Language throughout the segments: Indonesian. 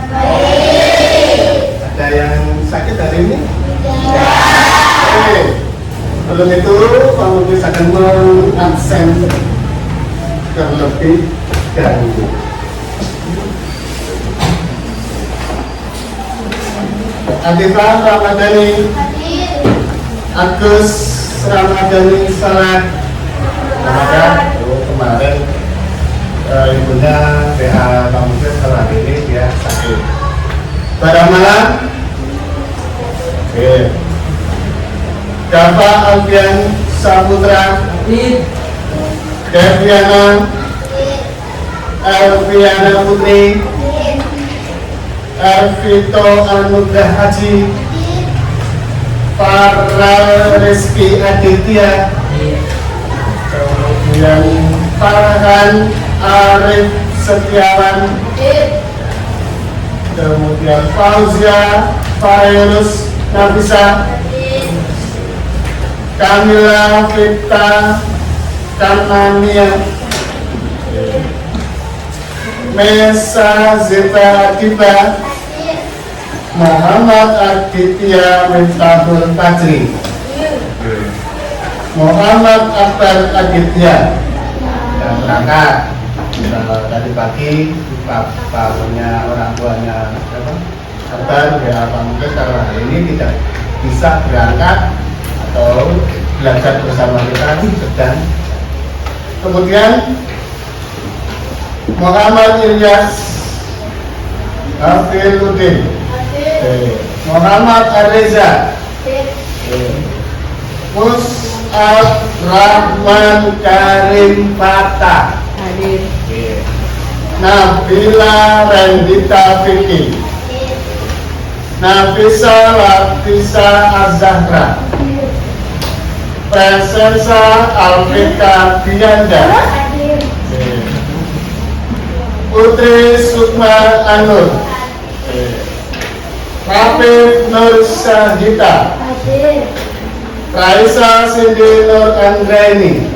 Ada yang sakit hari ini? Oke. Kalau itu Pak Muklis akan mengabsen terlebih dahulu. Atifah Ramadhani, Agus Ramadhani Salah. Ramadan kemarin ibunya PH Pak Muklis setelah ini dia sakit. Pada malam, Dava Alfian Saputra, Deviana Elviana Putri, Ervito Anugrah Haji, Farel Rizky Aditya, kemudian Farhan Arif Setiawan, kemudian Fauzia Fairuz Nafisa, Kamila Vita Kanania, Mesa Zeta Akiba, Muhammad Aditya Miftahul Fajri, Muhammad Akbar Aditya yang berangkat tadi pagi. Punya orang tuanya kabar ya Pak Muklis kalau hari ini tidak bisa berangkat atau belajar bersama kita sedang. Kemudian Muhammad Ilyas Hafiluddin, Muhammad Areza, Mus'ab Rahman Karim Fatah, Nabila Rendita Vicky, Nafisa Latifisa Az-Zahra, Presensa Alvita Dianda, Putri Sukma Anur, Rafif Nur Syahita, Raisa Cindy Nur Anggraini,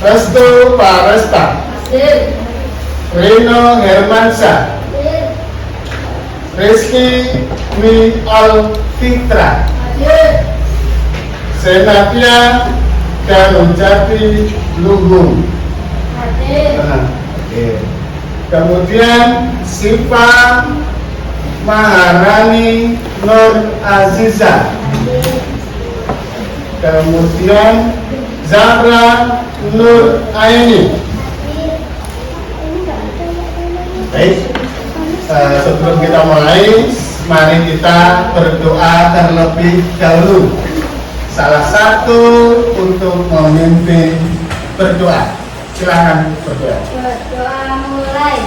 Restu Paresta, Rino Hermansyah, Rizky Mi Al Fitra, Senatia Darujati Lugung. Kemudian Siva Maharani Nur Aziza, kemudian Zahra Nur Aini. Baik, sebelum kita mulai, mari kita berdoa terlebih dahulu. Salah satu untuk memimpin berdoa. Silakan berdoa. Berdoa mulai.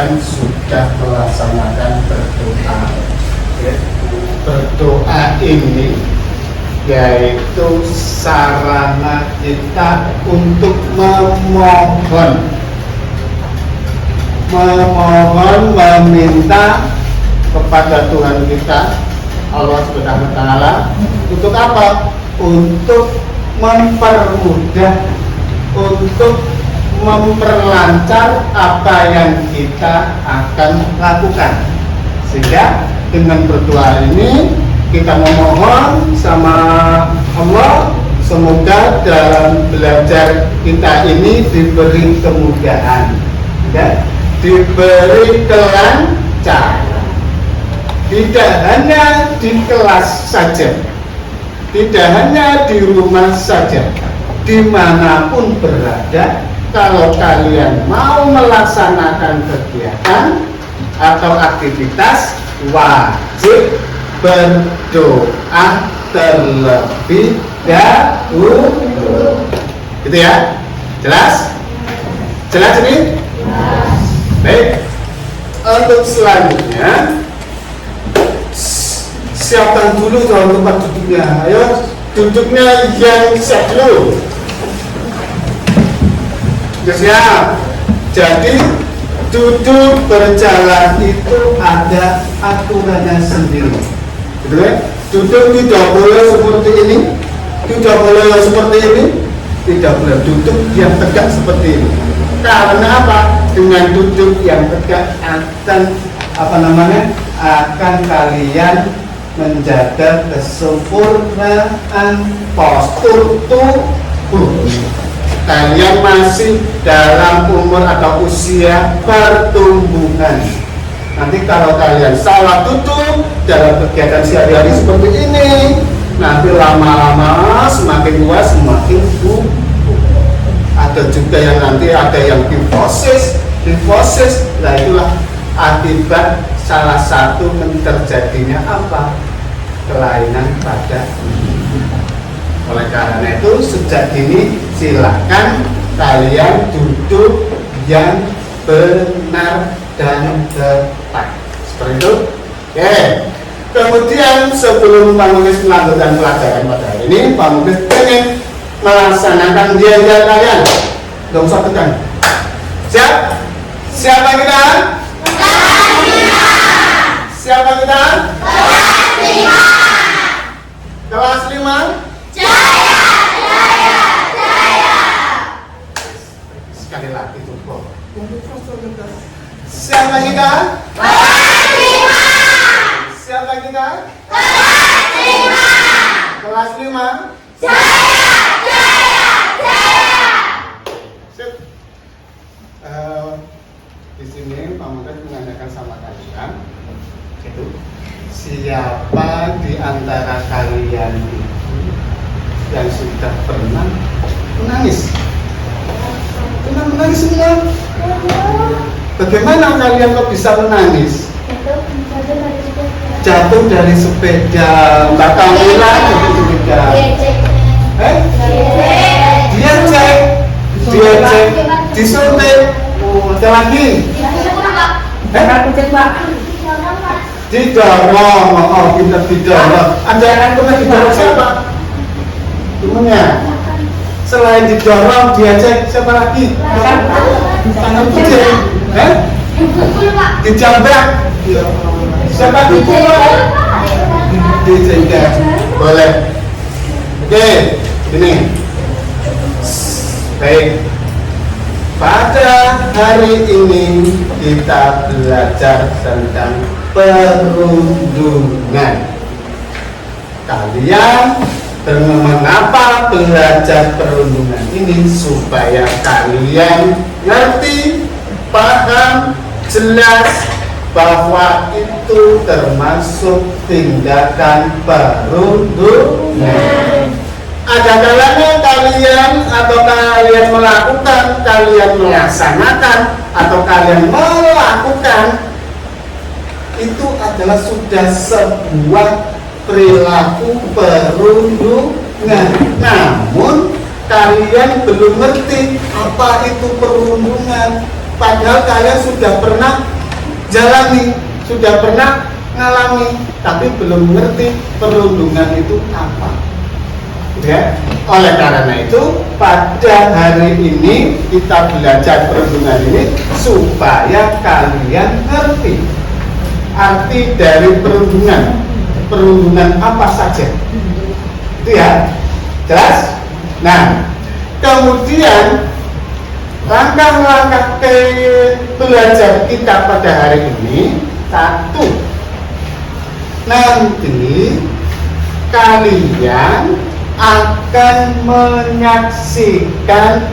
Sudah melaksanakan berdoa. Berdoa ini yaitu sarana kita untuk meminta kepada Tuhan kita Allah Subhanahu wa taala untuk apa? Untuk mempermudah, untuk memperlancar apa yang kita akan lakukan. Sehingga dengan berdoa ini kita memohon sama Allah semoga dalam belajar kita ini diberi kemudahan, ya, diberi kelancaran. Tidak hanya di kelas saja, tidak hanya di rumah saja, dimanapun berada, kalau kalian mau melaksanakan kegiatan atau aktivitas, wajib berdoa terlebih dahulu. Gitu ya? Jelas? Jelas ini? Baik. Untuk selanjutnya, siapkan dulu dalam tempat duduknya. Ayo, duduknya yang siap dulu. Siap. Jadi duduk berjalan itu ada aturannya sendiri. Gitu ya? Duduk tidak boleh seperti ini, tidak boleh yang seperti ini, tidak boleh duduk yang tegak seperti ini. Karena apa? Dengan duduk yang tegak akan akan kalian menjaga kesempurnaan postur tubuh. Kalian masih dalam umur atau usia pertumbuhan. Nanti kalau kalian salah duduk dalam kegiatan sehari-hari seperti ini, nanti lama-lama semakin tua semakin buruk. Ada juga yang nanti ada yang difosis. Nah itulah akibat salah satu terjadinya apa? Kelainan pada. Oleh karena itu sejak dini silakan kalian duduk yang benar dan tepat. Seperti itu. Oke. Kemudian sebelum Pak Muklis melanjutkan pelajaran pada hari ini, Pak Muklis ingin melaksanakan diajar kalian. Gak usah tekan. Siap? Siapa kita? Siapa kita? Kelas 5. Sekali lagi tuh kok. Siapa kita? Siapa kita? Kelas 5. Sip. Di sini Pak Muklis menanyakan sama kalian, itu siapa di antara kalian itu yang sudah pernah menangis? Pernah menangis semua? Bagaimana kalian kok bisa menangis? Jatuh dari sepeda. Mbak Kamila jatuh sepeda. Dia cek, disuntik. Ada lagi? Didorong. Oh, kita didorong. Anda yang pernah didorong siapa? Temennya. Selain didorong, dia cek siapa lagi? Tangan kucing. Dijambak. Siapa dipukul? Dijambak. Boleh. Oke, ini. Baik. Pada hari ini kita belajar tentang perundungan. Kalian mengapa belajar perundungan ini? Supaya kalian ngerti, paham, jelas bahwa itu termasuk tindakan perundungan. Ada kalanya kalian melakukan, kalian melaksanakan, atau kalian melakukan, itu adalah sudah sebuah perilaku perundungan. Namun kalian belum ngerti apa itu perundungan. Padahal kalian sudah pernah jalani, sudah pernah ngalami, tapi belum ngerti perundungan itu apa. Ya, oleh karena itu pada hari ini kita belajar perundungan ini supaya kalian ngerti arti dari perundungan. Perundungan apa saja? Itu ya, jelas? Nah, kemudian langkah-langkah belajar kita pada hari ini, satu, nanti kalian akan menyaksikan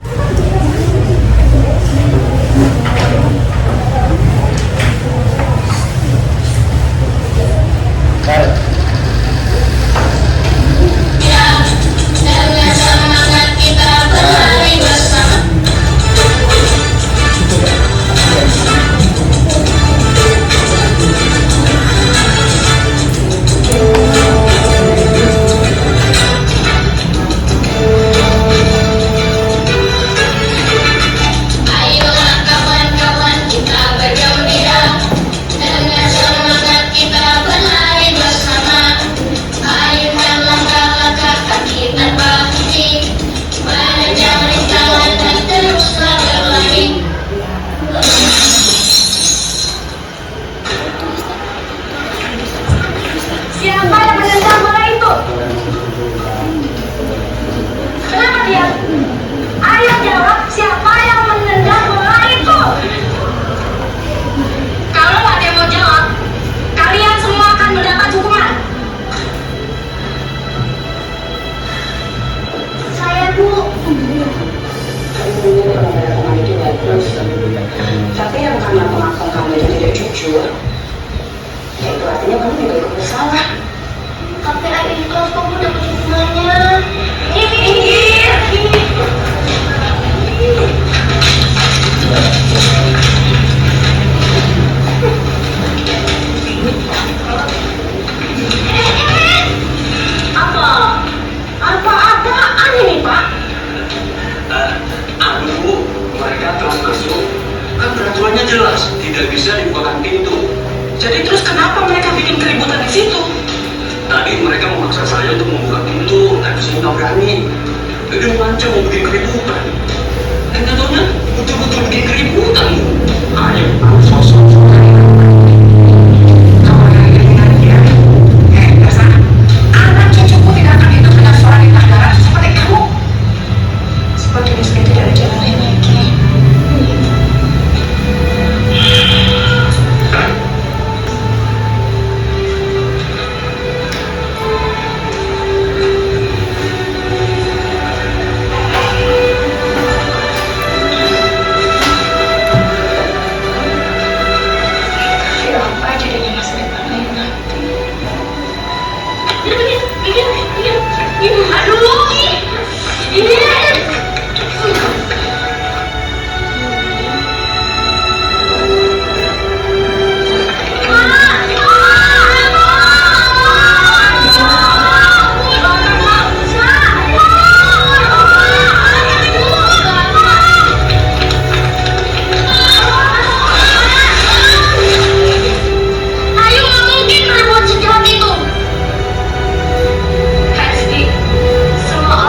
Kalau kamu dapat hubungannya. Minggir. Apa-apaan ini, Pak? Aduh, mereka telah masuk. Kan peraturannya jelas, tidak bisa dibukakan pintu. Jadi terus kenapa mereka bikin keributan di situ? Tadi mereka memaksa saya untuk membuka pintu, tapi saya nggak berani. Jadi mengancam mau bikin keributan. Dan tentunya betul-betul bikin keributan. Ayo, sosok. Anak cucuku tidak akan hidup dengan seorang yang darah seperti kamu. Sepertinya sudah tidak ada jalan lain lagi. Ya apa jadinya masa depan lain nanti? Aduh. Ini. Ayo, nggak mungkin berbuat sejahat itu. Pasti semua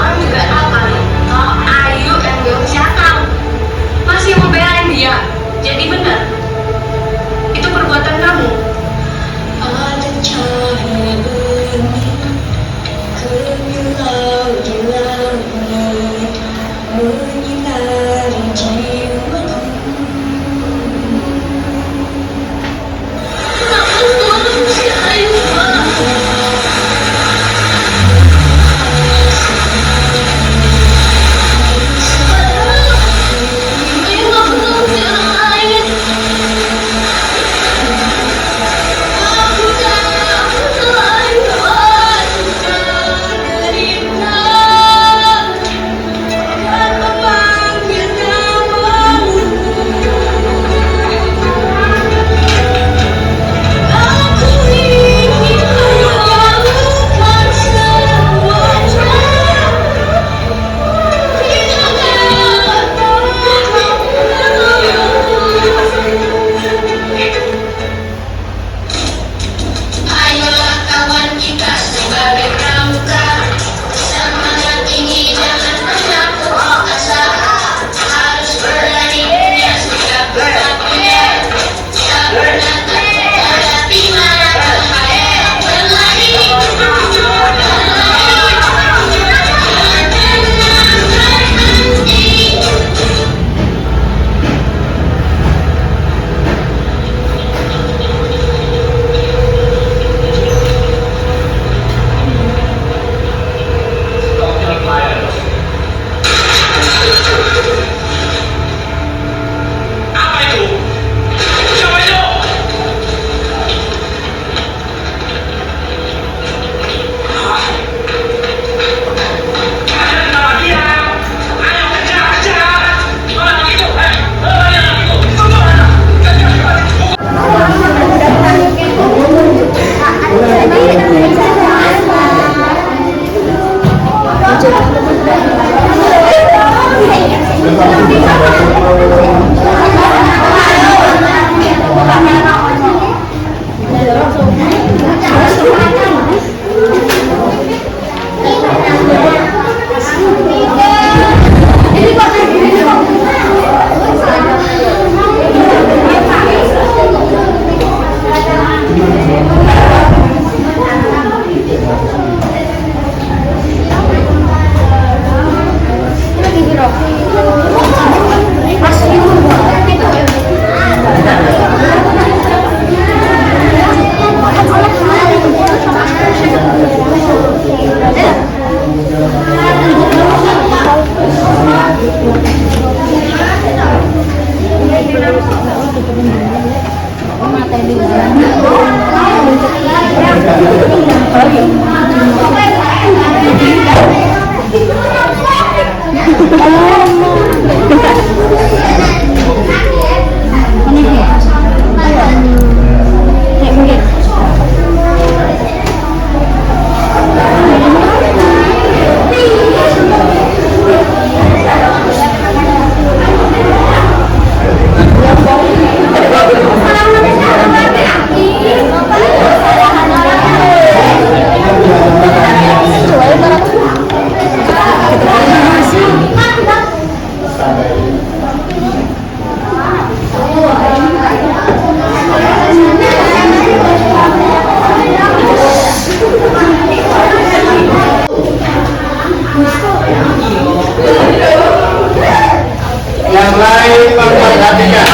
lain memperhatikan.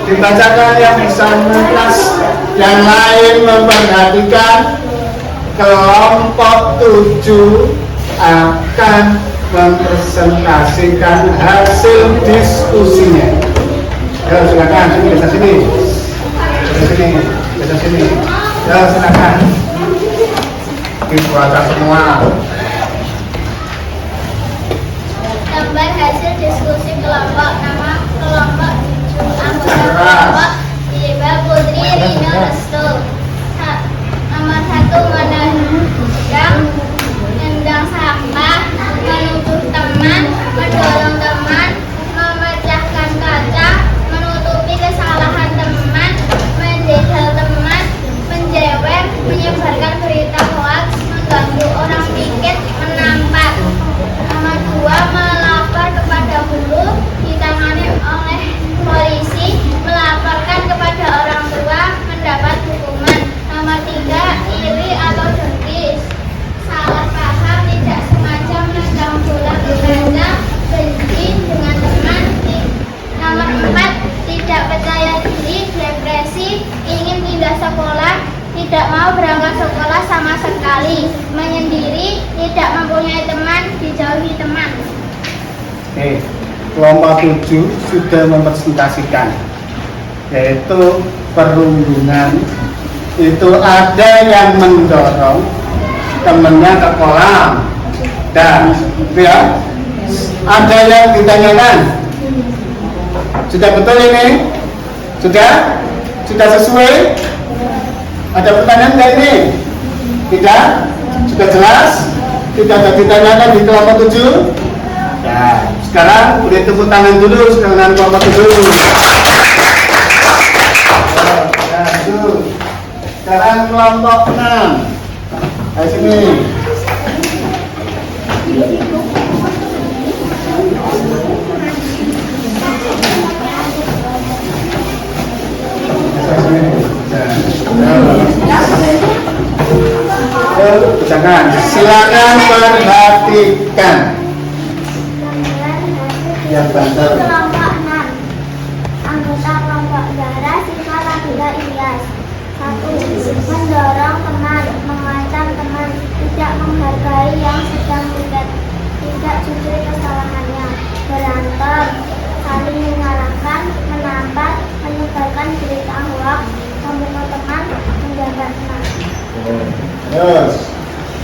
Dibacakan yang bersama kelas yang lain memperhatikan. Kelompok 7 akan mempresentasikan hasil diskusinya. Ya, silakan, sini, geser sini. Geser sini, geser sini. Ya, silakan. Dibaca semua. Gambar hasil diskusi kelompok. Nama kelompok 7, anggota kelompok Iba Putri Rino Restu. Nomor 1, menendang sampah, menuduh teman, mendorong teman, memecahkan kaca, menutupi kesalahan teman, menjegal teman, menjewer, menyebarkan berita hoaks, mengganggu orang piket, menampar. Nomor 2, melapor kepada guru, ditangani oleh polisi, melaporkan kepada orang tua, mendapat hukuman. Nomor 3, iri atau dengki, salah paham, tidak sengaja menendang bola ke kaca, benci dengan teman. Nomor 4, tidak percaya diri, depresi, ingin pindah sekolah, tidak mau berangkat sekolah sama sekali, menyendiri, tidak mempunyai teman, dijauhi teman. Kelompok 7 sudah mempresentasikan, yaitu perundungan. Itu ada yang mendorong temennya ke kolam, dan ya, ada yang ditanyakan. Sudah betul ini? Sudah sesuai? Ada pertanyaan nggak ini? Tidak? Sudah jelas? Tidak ada ditanyakan di kelompok 7? Ya, sekarang udah tepuk tangan dulu dengan kelompok 7. Sekarang kelompok 6. Ayo sini. Jangan, silakan perhatikan. Yang banter. Kelompok 6, anggota kelompok Zara, Siva, Nabila, Ilyas. 1, mendorong teman, mengancam teman, tidak menghargai yang sedang dekat, tidak jujur kesalahannya, berantem, saling menyalahkan, menampar, menyebarkan berita hoaks, membunuh teman, menjaga teman. Yes.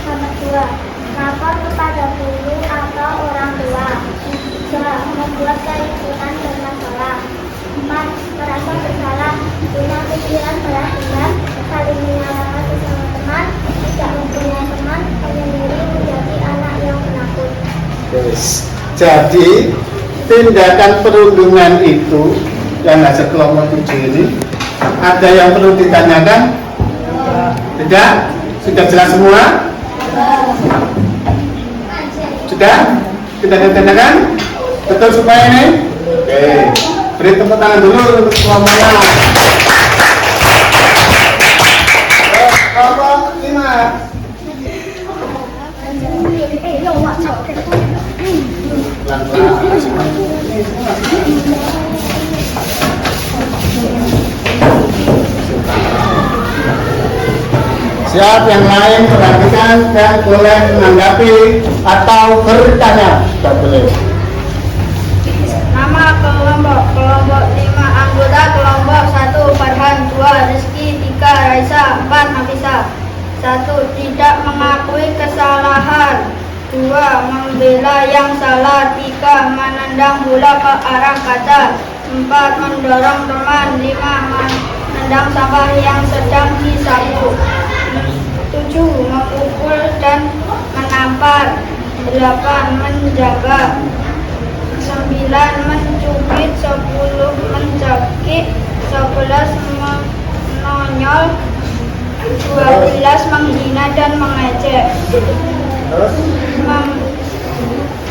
Nomor 2, lapor kepada guru atau orang tua. 3, membuat keributan dan masalah. 4, merasa bersalah, punya pikiran balas dendam, saling menyalahkan sesama teman, tidak mempunyai teman, menyendiri, menjadi anak yang penakut. Yes. Jadi tindakan perundungan itu yang hasil kelompok 7 ini, ada yang perlu ditanyakan? Tidak? Sudah jelas semua? Sudah? Tidak ditanyakan? Betul semua ini? Oke. Beri tepuk tangan dulu untuk kelompoknya. Kelompok 5. Siap, yang lain perhatikan dan boleh menanggapi atau bertanya. Tidak boleh. Nama kelompok 5, anggota kelompok 1, Farhan. 2, Rizky. 3, Raisa. 4, Nafisa. 1, tidak mengakui kesalahan. 2, membela yang salah. 3, menendang bola ke arah kaca. 4, mendorong teman. 5, menendang sampah yang sedang disapu. 7, memukul dan menampar. 8 menjaga, 9 mencubit, 10 mencekik, 11 menonyol, 12 menghina dan mengejek,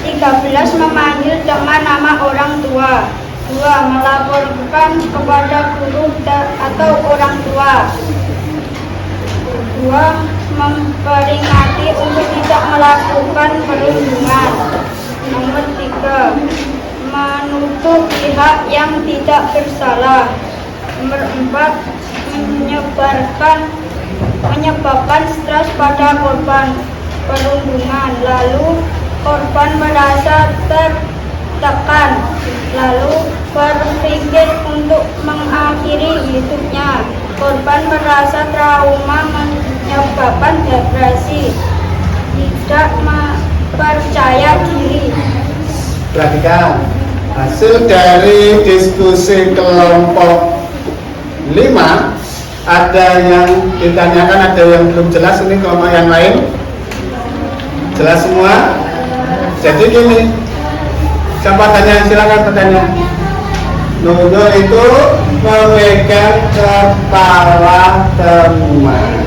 13 memanggil dengan nama orang tua, 2 melaporkan kepada guru atau orang tua, 2 memperingati untuk tidak melakukan perundungan. Nomor 3, menuduh pihak yang tidak bersalah. Nomor 4, menyebabkan stres pada korban perundungan, lalu korban merasa tertekan, lalu berpikir untuk mengakhiri hidupnya. Korban merasa trauma menyebabkan depresi, tidak percaya diri. Perhatikan hasil dari diskusi kelompok 5. Ada yang ditanyakan, ada yang belum jelas. Ini kelompok yang lain jelas semua. Jadi gini, siapa tanya, silakan bertanya. Nunggul itu memegang kepala teman,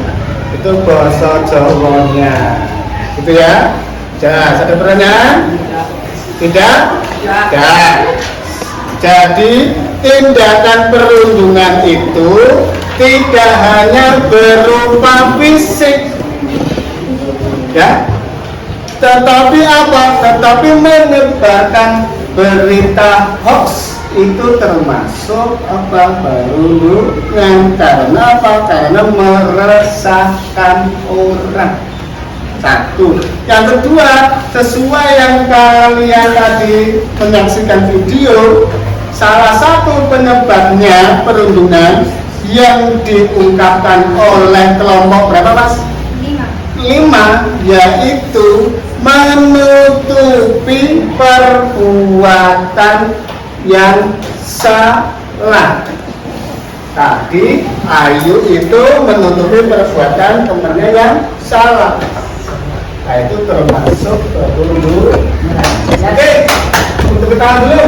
itu bahasa Jawanya, gitu ya. Jelas, ada pertanyaan? Tidak? Tidak. Jadi tindakan perundungan itu tidak hanya berupa fisik, ya, tetapi apa? Tetapi menyebarkan berita hoax itu termasuk apa? Perundungan. Karena apa? Karena meresahkan orang. Satu. Yang kedua, sesuai yang kalian tadi menyaksikan video, salah satu penyebabnya perundungan yang diungkapkan oleh kelompok berapa, Mas? 5, yaitu menutupi perbuatan yang salah. Tadi Ayu itu menutupi perbuatan temannya yang salah. Nah, itu termasuk perundungan. Oke, untuk kita dulu.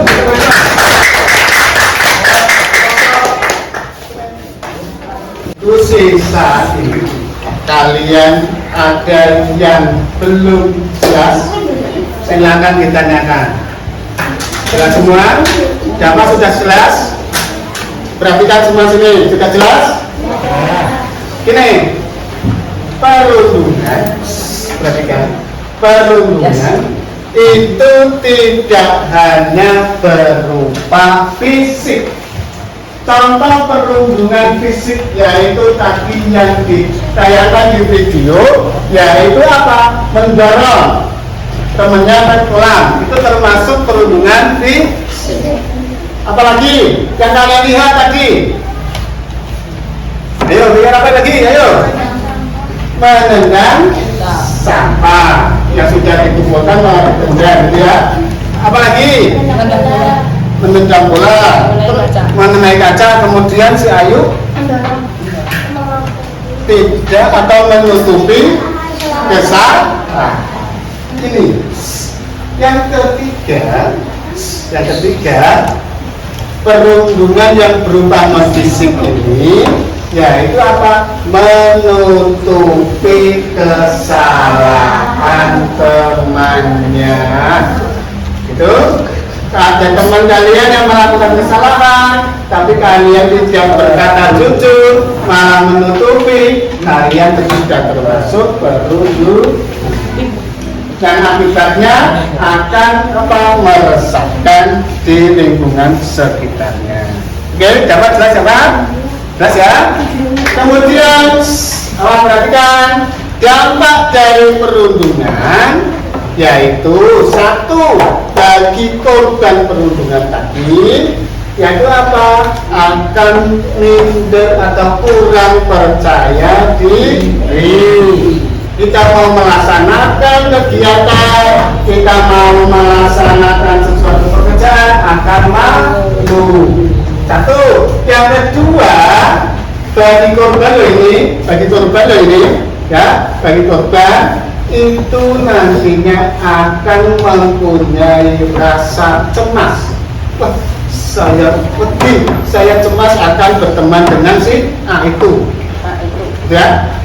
Saat ini kalian ada yang belum jelas, silakan ditanyakan. Jelas semua? Siapa sudah jelas? Perhatikan semua sini, sudah jelas? Gini, perundungan, perhatikan, perundungan itu tidak hanya berupa fisik. Contoh perundungan fisik yaitu tadi yang ditayangkan di video, yaitu apa? Mendorong temannya ke kolam, itu termasuk perundungan fisik. Apalagi yang kalian lihat tadi? Ayo, lihat apa lagi? Ayo. Menendang sampah yang sudah dikumpulkan malah ditendang, gitu ya. Apalagi? Menendang bola, mengenai kaca, kemudian si Ayu tidak atau menutupi kesalahan. Ini yang ketiga, perundungan yang berupa non fisik ini yaitu apa? Menutupi kesalahan temannya. Gitu. Ada teman kalian yang melakukan kesalahan, tapi kalian tidak berkata jujur, malah menutupi, kalian tidak termasuk perundungan. Dan akibatnya akan meresahkan di lingkungan sekitarnya. Oke, dapat jelas ya Pak? Jelas ya? Kemudian, perhatikan dampak dari perundungan, yaitu satu, bagi korban perundungan tadi, yaitu apa? Akan minder atau kurang percaya diri. Kita mau melaksanakan kegiatan, kita mau melaksanakan sesuatu pekerjaan, akan malu. Satu. Yang kedua, bagi korban ini, ya, bagi korban itu nantinya akan mempunyai rasa cemas. Wah, saya pedih, saya cemas akan berteman dengan si A itu. Ya.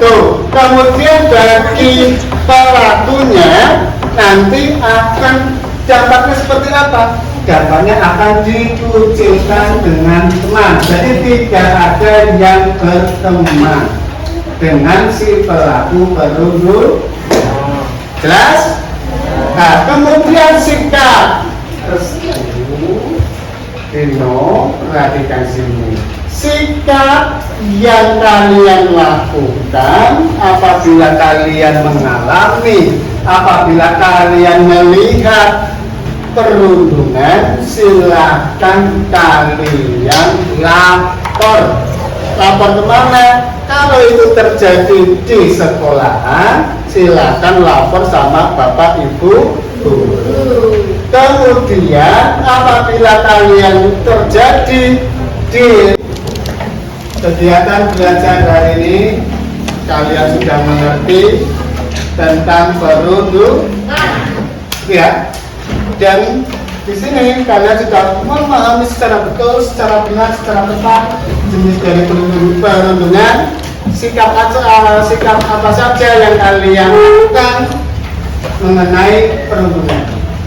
Tuh, kemudian bagi pelakunya nanti akan dampaknya seperti apa? Dampaknya akan dikucilkan dengan teman. Jadi tidak ada yang berteman dengan si pelaku perundungan. Jelas? Nah, kemudian sikap. Dino, perhatikan sini. Sikap yang kalian lakukan apabila kalian mengalami, apabila kalian melihat perundungan, silakan kalian lapor. Lapor kemana? Kalau itu terjadi di sekolahan, silakan lapor sama bapak ibu guru. Kemudian apabila kalian terjadi di kegiatan belajar hari ini, kalian sudah mengerti tentang perundungan, ya. Dan di sini kalian sudah memahami secara betul, secara benar, secara tepat jenis dari perundungan, sikap apa saja yang kalian lakukan mengenai perundungan.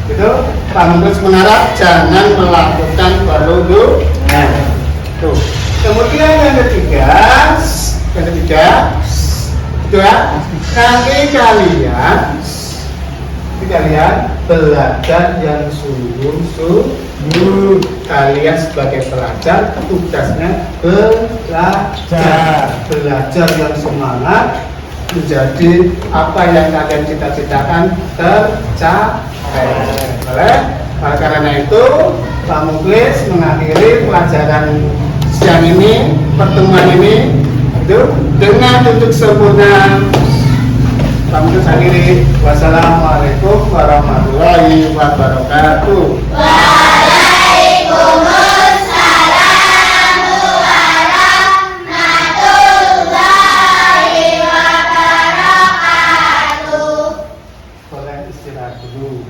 Itu Pak Menteri mengharap jangan melakukan perundungan. Tuh. Kemudian yang ketiga, itu ya, nanti kalian belajar yang sungguh-sungguh. Kalian sebagai pelajar tugasnya belajar yang semangat, menjadi apa yang kalian cita-citakan tercapai. Oleh karena itu, Pak Muklis mengakhiri pelajaran siang ini, pertemuan ini itu dengan tutup sempurna. Pak Muklis akhiri. Wassalamualaikum warahmatullahi wabarakatuh. Waalaikumsalam warahmatullahi wabarakatuh. Boleh istirahat dulu.